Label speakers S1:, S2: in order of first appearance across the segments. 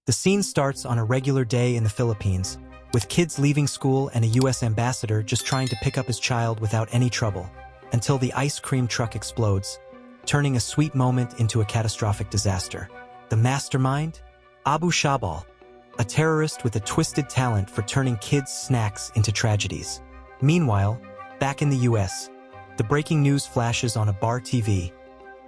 S1: The scene starts on a regular day in the Philippines, with kids leaving school and a US ambassador just trying to pick up his child without any trouble, until the ice cream truck explodes, turning a sweet moment into a catastrophic disaster. The mastermind? Abu Shabal, a terrorist with a twisted talent for turning kids' snacks into tragedies. Meanwhile, back in the US, the breaking news flashes on a bar TV,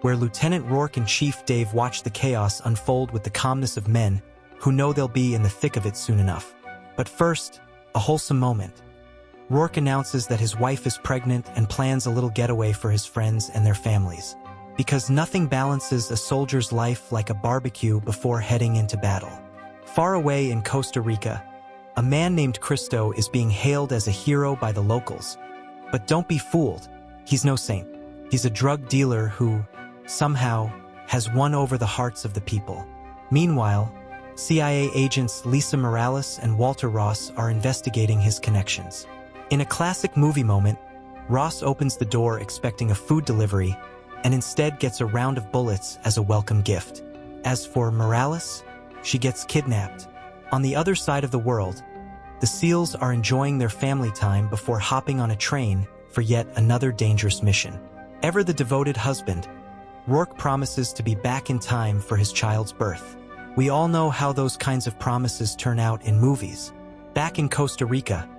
S1: where Lieutenant Rourke and Chief Dave watch the chaos unfold with the calmness of men who know they'll be in the thick of it soon enough. But first, a wholesome moment. Rourke announces that his wife is pregnant and plans a little getaway for his friends and their families, because nothing balances a soldier's life like a barbecue before heading into battle. Far away in Costa Rica, a man named Cristo is being hailed as a hero by the locals. But don't be fooled, he's no saint. He's a drug dealer who, somehow, has won over the hearts of the people. Meanwhile, CIA agents Lisa Morales and Walter Ross are investigating his connections. In a classic movie moment, Ross opens the door expecting a food delivery and instead gets a round of bullets as a welcome gift. As for Morales, she gets kidnapped. On the other side of the world, the SEALs are enjoying their family time before hopping on a train for yet another dangerous mission. Ever the devoted husband, Rourke promises to be back in time for his child's birth. We all know how those kinds of promises turn out in movies. Back in Costa Rica,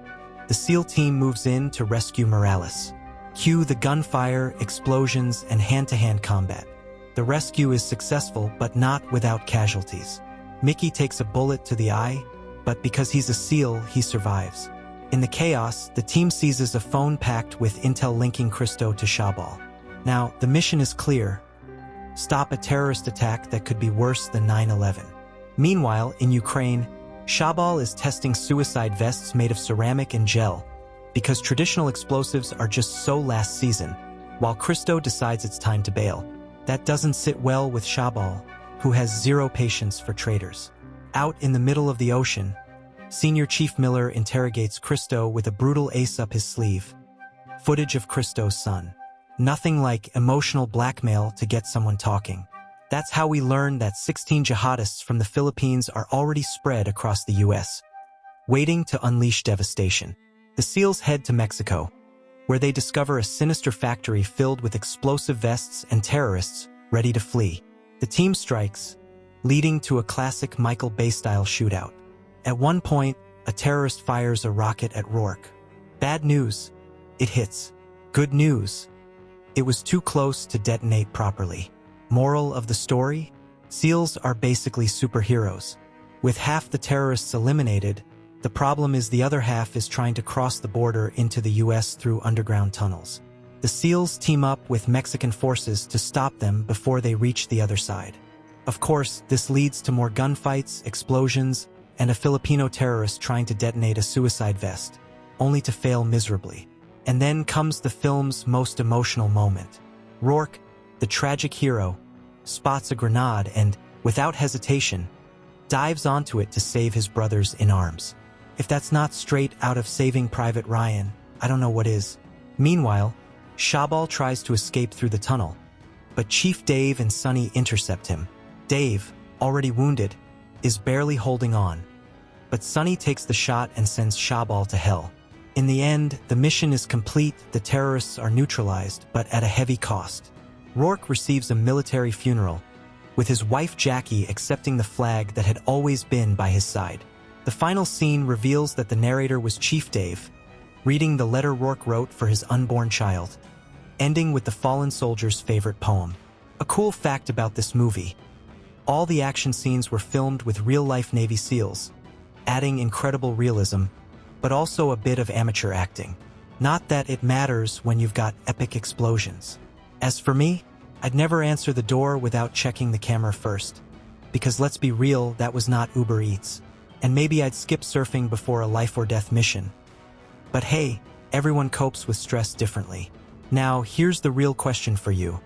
S1: the SEAL team moves in to rescue Morales. Cue the gunfire, explosions, and hand-to-hand combat. The rescue is successful, but not without casualties. Mickey takes a bullet to the eye, but because he's a SEAL, he survives. In the chaos, the team seizes a phone packed with intel linking Cristo to Shabal. Now, the mission is clear. Stop a terrorist attack that could be worse than 9/11. Meanwhile, in Ukraine, Shabal is testing suicide vests made of ceramic and gel, because traditional explosives are just so last season, while Cristo decides it's time to bail. That doesn't sit well with Shabal, who has zero patience for traitors. Out in the middle of the ocean, Senior Chief Miller interrogates Cristo with a brutal ace up his sleeve. Footage of Cristo's son. Nothing like emotional blackmail to get someone talking. That's how we learn that 16 jihadists from the Philippines are already spread across the US, waiting to unleash devastation. The SEALs head to Mexico, where they discover a sinister factory filled with explosive vests and terrorists ready to flee. The team strikes, leading to a classic Michael Bay-style shootout. At one point, a terrorist fires a rocket at Rourke. Bad news, it hits. Good news, it was too close to detonate properly. Moral of the story? SEALs are basically superheroes. With half the terrorists eliminated, the problem is the other half is trying to cross the border into the US through underground tunnels. The SEALs team up with Mexican forces to stop them before they reach the other side. Of course, this leads to more gunfights, explosions, and a Filipino terrorist trying to detonate a suicide vest, only to fail miserably. And then comes the film's most emotional moment. Rourke, the tragic hero, spots a grenade and, without hesitation, dives onto it to save his brothers in arms. If that's not straight out of Saving Private Ryan, I don't know what is. Meanwhile, Shabal tries to escape through the tunnel, but Chief Dave and Sonny intercept him. Dave, already wounded, is barely holding on, but Sonny takes the shot and sends Shabal to hell. In the end, the mission is complete, the terrorists are neutralized, but at a heavy cost. Rourke receives a military funeral, with his wife Jackie accepting the flag that had always been by his side. The final scene reveals that the narrator was Chief Dave, reading the letter Rourke wrote for his unborn child, ending with the fallen soldier's favorite poem. A cool fact about this movie: all the action scenes were filmed with real-life Navy SEALs, adding incredible realism, but also a bit of amateur acting. Not that it matters when you've got epic explosions. As for me, I'd never answer the door without checking the camera first, because let's be real, that was not Uber Eats. And maybe I'd skip surfing before a life-or-death mission. But hey, everyone copes with stress differently. Now, here's the real question for you.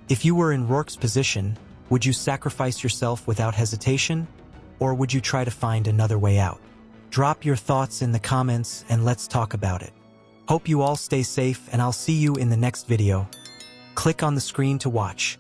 S1: If you were in Rourke's position, would you sacrifice yourself without hesitation, or would you try to find another way out? Drop your thoughts in the comments and let's talk about it. Hope you all stay safe, and I'll see you in the next video. Click on the screen to watch.